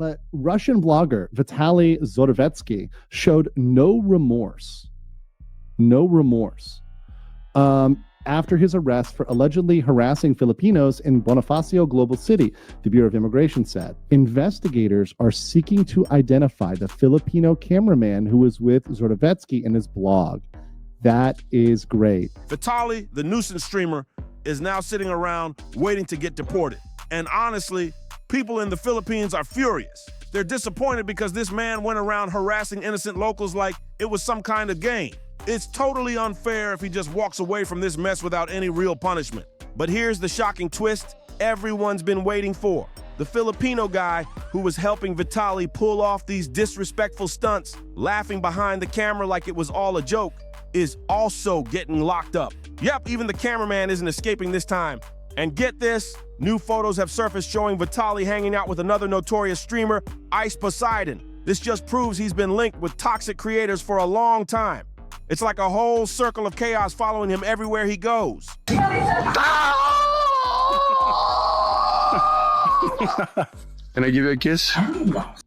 But Russian blogger Vitaly Zorovatsky showed no remorse. No remorse. After his arrest for allegedly harassing Filipinos in Bonifacio Global City, the Bureau of Immigration said. Investigators are seeking to identify the Filipino cameraman who was with Zorovatsky in his blog. That is great. Vitali, the nuisance streamer, is now sitting around waiting to get deported. And honestly, people in the Philippines are furious. They're disappointed because this man went around harassing innocent locals like it was some kind of game. It's totally unfair if he just walks away from this mess without any real punishment. But here's the shocking twist everyone's been waiting for. The Filipino guy who was helping Vitali pull off these disrespectful stunts, laughing behind the camera like it was all a joke, is also getting locked up. Yep, even the cameraman isn't escaping this time. And get this, new photos have surfaced showing Vitali hanging out with another notorious streamer, Ice Poseidon. This just proves he's been linked with toxic creators for a long time. It's like a whole circle of chaos following him everywhere he goes. Can I give you a kiss?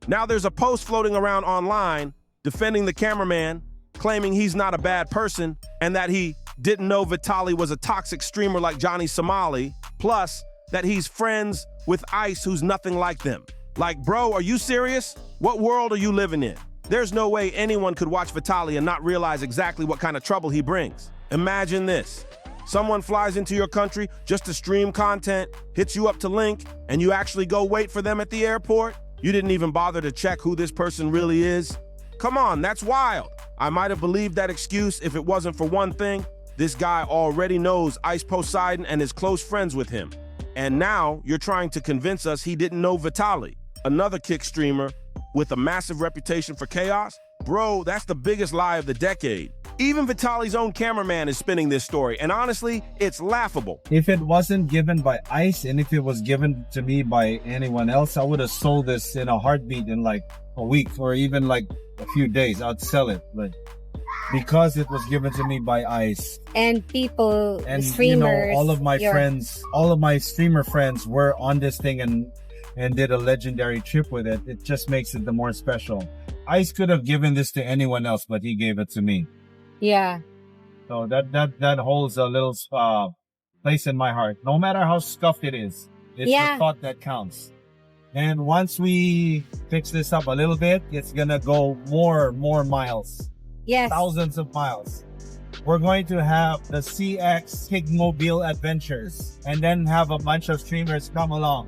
Now there's a post floating around online defending the cameraman, claiming he's not a bad person and that he didn't know Vitali was a toxic streamer like Johnny Somali, plus that he's friends with Ice who's nothing like them. Like, bro, are you serious? What world are you living in? There's no way anyone could watch Vitali and not realize exactly what kind of trouble he brings. Imagine this. Someone flies into your country just to stream content, hits you up to link, and you actually go wait for them at the airport? You didn't even bother to check who this person really is? Come on, that's wild. I might have believed that excuse if it wasn't for one thing. This guy already knows Ice Poseidon and is close friends with him. And now you're trying to convince us he didn't know Vitali, another kick streamer with a massive reputation for chaos? Bro, that's the biggest lie of the decade. Even Vitali's own cameraman is spinning this story, and honestly, it's laughable. If it wasn't given by Ice, and if it was given to me by anyone else, I would have sold this in a heartbeat in like a week or even like a few days. I'd sell it, but because it was given to me by Ice. And people, and streamers. You know, all of my friends, all of my streamer friends were on this thing and did a legendary trip with it. It just makes it the more special. Ice could have given this to anyone else, but he gave it to me. Yeah. So that holds a little place in my heart. No matter how scuffed it is, it's the thought that counts. And once we fix this up a little bit, it's gonna go more miles. Yes. Thousands of miles. We're going to have the CX Higmobile Adventures, and then have a bunch of streamers come along,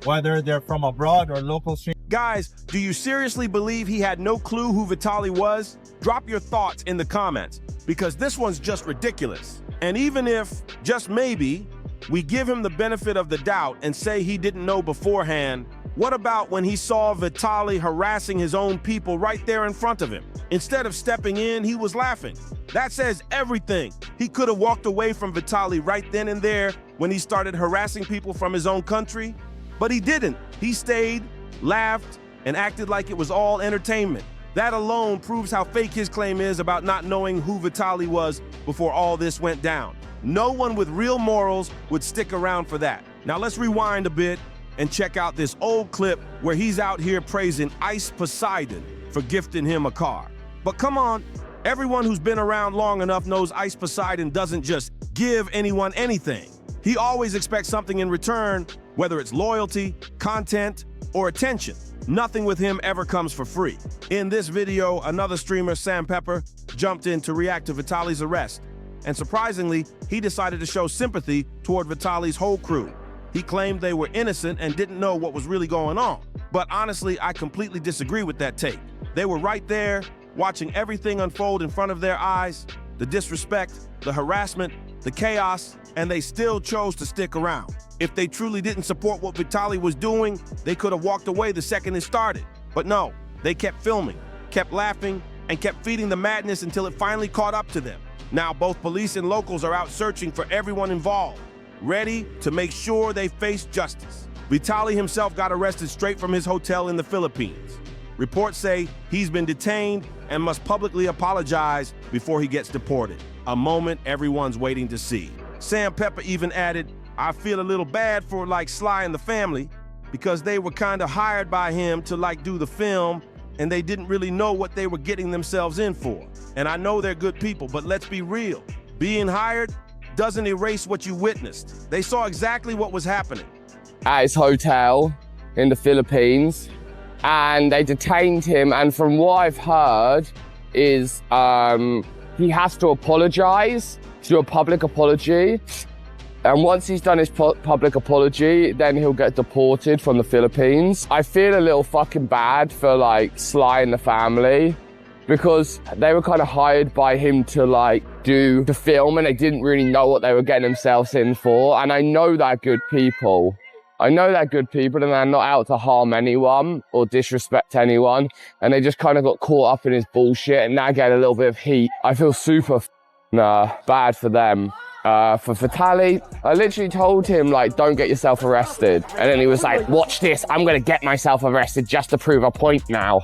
whether they're from abroad or local streamers. Guys, do you seriously believe he had no clue who Vitali was? Drop your thoughts in the comments, because this one's just ridiculous. And even if, just maybe, we give him the benefit of the doubt and say he didn't know beforehand, what about when he saw Vitali harassing his own people right there in front of him? Instead of stepping in, he was laughing. That says everything. He could have walked away from Vitali right then and there when he started harassing people from his own country, but he didn't. He stayed, laughed, and acted like it was all entertainment. That alone proves how fake his claim is about not knowing who Vitali was before all this went down. No one with real morals would stick around for that. Now let's rewind a bit and check out this old clip where he's out here praising Ice Poseidon for gifting him a car. But come on, everyone who's been around long enough knows Ice Poseidon doesn't just give anyone anything. He always expects something in return, whether it's loyalty, content, or attention. Nothing with him ever comes for free. In this video, another streamer, Sam Pepper, jumped in to react to Vitali's arrest. And surprisingly, he decided to show sympathy toward Vitali's whole crew. He claimed they were innocent and didn't know what was really going on. But honestly, I completely disagree with that take. They were right there, watching everything unfold in front of their eyes, the disrespect, the harassment, the chaos, and they still chose to stick around. If they truly didn't support what Vitali was doing, they could have walked away the second it started. But no, they kept filming, kept laughing, and kept feeding the madness until it finally caught up to them. Now both police and locals are out searching for everyone involved, ready to make sure they face justice. Vitali himself got arrested straight from his hotel in the Philippines. Reports say he's been detained and must publicly apologize before he gets deported, a moment everyone's waiting to see. Sam Pepper even added, I feel a little bad for like Sly and the family. because they were kind of hired by him to like do the film, and they didn't really know what they were getting themselves in for. And I know they're good people, but let's be real. Being hired doesn't erase what you witnessed. They saw exactly what was happening. At his hotel in the Philippines, and they detained him, and from what I've heard is he has to apologize, do a public apology, and once he's done his public apology, then he'll get deported from the Philippines. I feel a little fucking bad for like Sly and the family, because they were kind of hired by him to like do the film, and they didn't really know what they were getting themselves in for. And I know they're good people. I know they're good people, and they're not out to harm anyone or disrespect anyone. And they just kind of got caught up in his bullshit, and now get a little bit of heat. I feel super bad for them. For Vitali, I literally told him, like, don't get yourself arrested. And then he was like, watch this, I'm gonna get myself arrested just to prove a point now.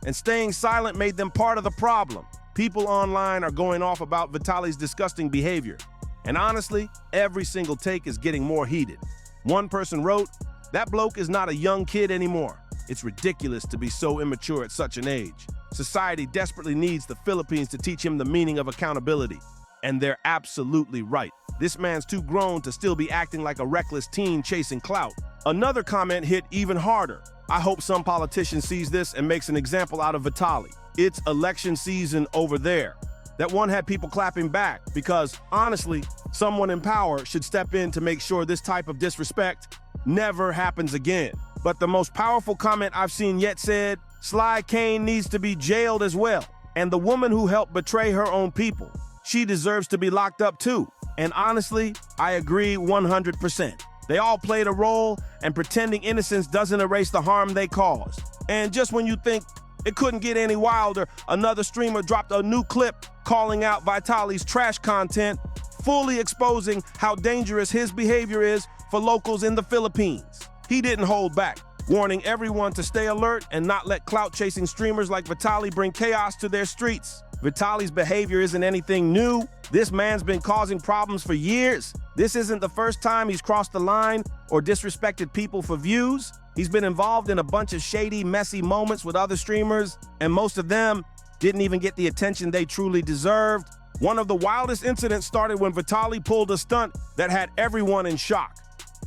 And staying silent made them part of the problem. People online are going off about Vitali's disgusting behavior. And honestly, every single take is getting more heated. One person wrote, that bloke is not a young kid anymore. It's ridiculous to be so immature at such an age. Society desperately needs the Philippines to teach him the meaning of accountability. And they're absolutely right. This man's too grown to still be acting like a reckless teen chasing clout. Another comment hit even harder. I hope some politician sees this and makes an example out of Vitali. It's election season over there. That one had people clapping back because, honestly, someone in power should step in to make sure this type of disrespect never happens again. But the most powerful comment I've seen yet said, Sly Kane needs to be jailed as well. And the woman who helped betray her own people, she deserves to be locked up too. And honestly, I agree 100%. They all played a role, and pretending innocence doesn't erase the harm they caused. And just when you think it couldn't get any wilder, another streamer dropped a new clip calling out Vitali's trash content, fully exposing how dangerous his behavior is for locals in the Philippines. He didn't hold back, warning everyone to stay alert and not let clout-chasing streamers like Vitali bring chaos to their streets. Vitali's behavior isn't anything new. This man's been causing problems for years. This isn't the first time he's crossed the line or disrespected people for views. He's been involved in a bunch of shady, messy moments with other streamers, and most of them didn't even get the attention they truly deserved. One of the wildest incidents started when Vitali pulled a stunt that had everyone in shock.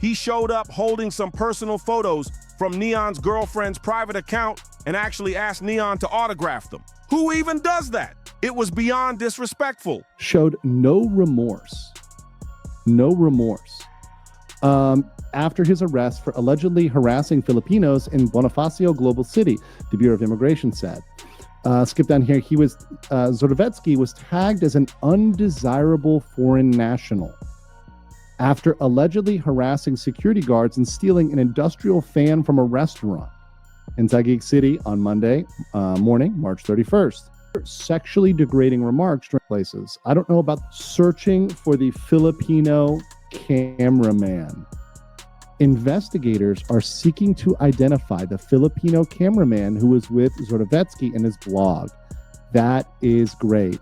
He showed up holding some personal photos from Neon's girlfriend's private account and actually asked Neon to autograph them. Who even does that? It was beyond disrespectful. Showed no remorse. No remorse. After his arrest for allegedly harassing Filipinos in Bonifacio Global City, the Bureau of Immigration said. Skip down here. Zordovetsky was tagged as an undesirable foreign national after allegedly harassing security guards and stealing an industrial fan from a restaurant in Taguig City on Monday morning, March 31st. Sexually degrading remarks during places. I don't know about searching for the Filipino cameraman. Investigators are seeking to identify the Filipino cameraman who was with Zordovetsky in his blog. That is great.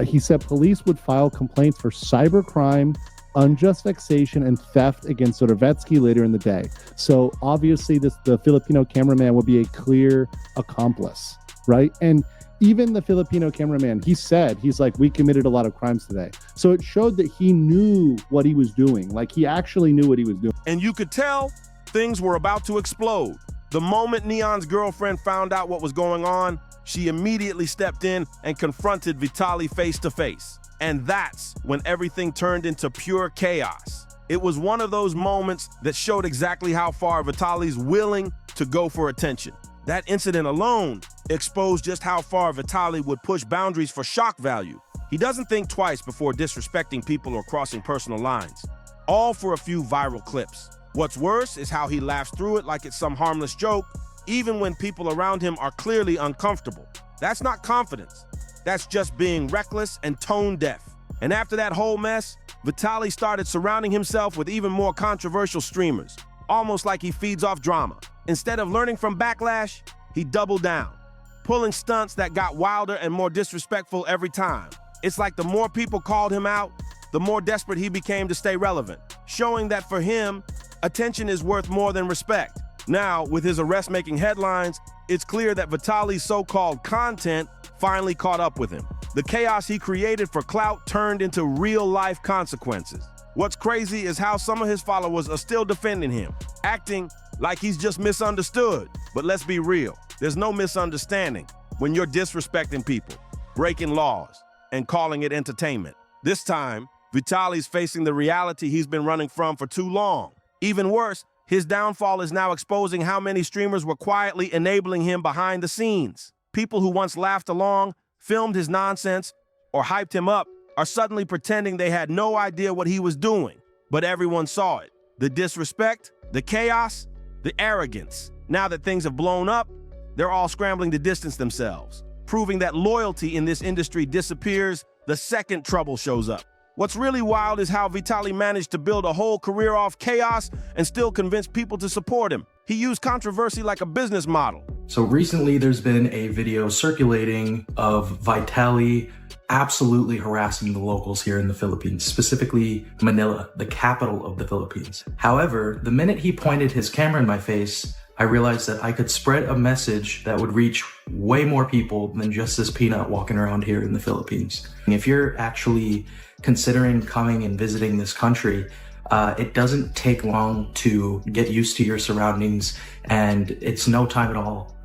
He said police would file complaints for cybercrime, unjust vexation, and theft against Zordovetsky later in the day. So obviously the Filipino cameraman will be a clear accomplice, right? And even the Filipino cameraman, he's like, we committed a lot of crimes today. So it showed that he knew what he was doing. Like, he actually knew what he was doing. And you could tell things were about to explode. The moment Neon's girlfriend found out what was going on, she immediately stepped in and confronted Vitali face to face. And that's when everything turned into pure chaos. It was one of those moments that showed exactly how far Vitali's willing to go for attention. That incident alone exposed just how far Vitali would push boundaries for shock value. He doesn't think twice before disrespecting people or crossing personal lines, all for a few viral clips. What's worse is how he laughs through it like it's some harmless joke, even when people around him are clearly uncomfortable. That's not confidence. That's just being reckless and tone deaf. And after that whole mess, Vitali started surrounding himself with even more controversial streamers, almost like he feeds off drama. Instead of learning from backlash, he doubled down, pulling stunts that got wilder and more disrespectful every time. It's like the more people called him out, the more desperate he became to stay relevant, showing that for him, attention is worth more than respect. Now, with his arrest making headlines, it's clear that Vitaly's so-called content finally caught up with him. The chaos he created for clout turned into real-life consequences. What's crazy is how some of his followers are still defending him, acting like he's just misunderstood. But let's be real, there's no misunderstanding when you're disrespecting people, breaking laws, and calling it entertainment. This time, Vitaly's facing the reality he's been running from for too long. Even worse, his downfall is now exposing how many streamers were quietly enabling him behind the scenes. People who once laughed along, filmed his nonsense, or hyped him up are suddenly pretending they had no idea what he was doing. But everyone saw it. The disrespect, the chaos, the arrogance. Now that things have blown up, they're all scrambling to distance themselves, proving that loyalty in this industry disappears the second trouble shows up. What's really wild is how Vitali managed to build a whole career off chaos and still convince people to support him. He used controversy like a business model. So recently there's been a video circulating of Vitali absolutely harassing the locals here in the Philippines, specifically Manila, the capital of the Philippines. However, the minute he pointed his camera in my face, I realized that I could spread a message that would reach way more people than just this peanut walking around here in the Philippines. If you're actually considering coming and visiting this country, it doesn't take long to get used to your surroundings, and it's no time at all.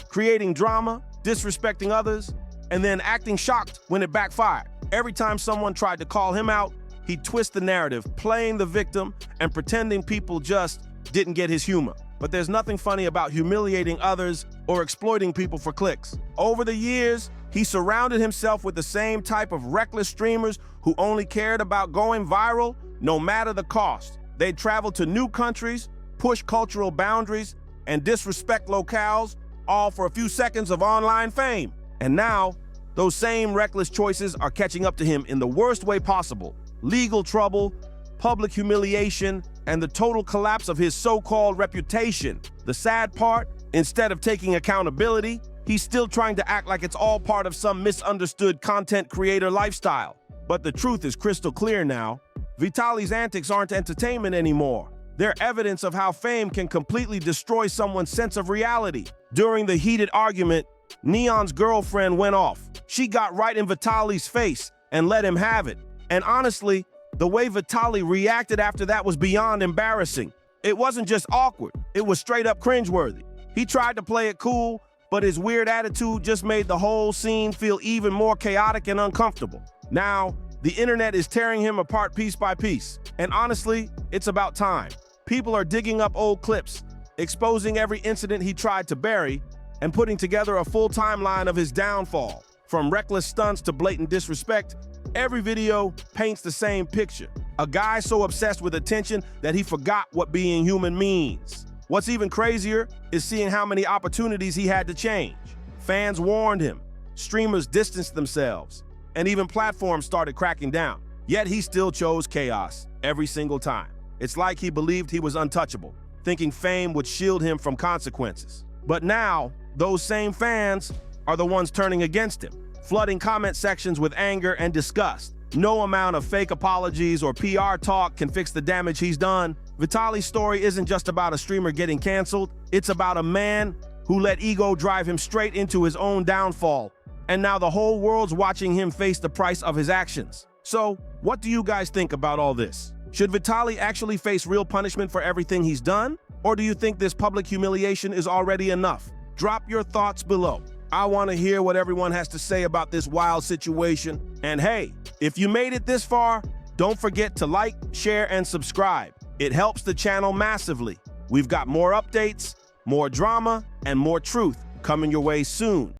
Creating drama, disrespecting others, and then acting shocked when it backfired. Every time someone tried to call him out, he'd twist the narrative, playing the victim and pretending people just didn't get his humor. But there's nothing funny about humiliating others or exploiting people for clicks. Over the years, he surrounded himself with the same type of reckless streamers who only cared about going viral no matter the cost. They'd travel to new countries, push cultural boundaries, and disrespect locales, all for a few seconds of online fame. And now, those same reckless choices are catching up to him in the worst way possible. Legal trouble, public humiliation, and the total collapse of his so-called reputation. The sad part, instead of taking accountability, he's still trying to act like it's all part of some misunderstood content creator lifestyle. But the truth is crystal clear now. Vitali's antics aren't entertainment anymore. They're evidence of how fame can completely destroy someone's sense of reality. During the heated argument, Neon's girlfriend went off. She got right in Vitali's face and let him have it. And honestly, the way Vitali reacted after that was beyond embarrassing. It wasn't just awkward, it was straight up cringeworthy. He tried to play it cool, but his weird attitude just made the whole scene feel even more chaotic and uncomfortable. Now, the internet is tearing him apart piece by piece. And honestly, it's about time. People are digging up old clips, exposing every incident he tried to bury, and putting together a full timeline of his downfall. From reckless stunts to blatant disrespect, every video paints the same picture. A guy so obsessed with attention that he forgot what being human means. What's even crazier is seeing how many opportunities he had to change. Fans warned him, streamers distanced themselves, and even platforms started cracking down. Yet he still chose chaos every single time. It's like he believed he was untouchable, thinking fame would shield him from consequences. But now, those same fans are the ones turning against him, flooding comment sections with anger and disgust. No amount of fake apologies or PR talk can fix the damage he's done. Vitali's story isn't just about a streamer getting canceled. It's about a man who let ego drive him straight into his own downfall. And now the whole world's watching him face the price of his actions. So, what do you guys think about all this? Should Vitali actually face real punishment for everything he's done? Or do you think this public humiliation is already enough? Drop your thoughts below. I want to hear what everyone has to say about this wild situation. And hey, if you made it this far, don't forget to like, share, and subscribe. It helps the channel massively. We've got more updates, more drama, and more truth coming your way soon.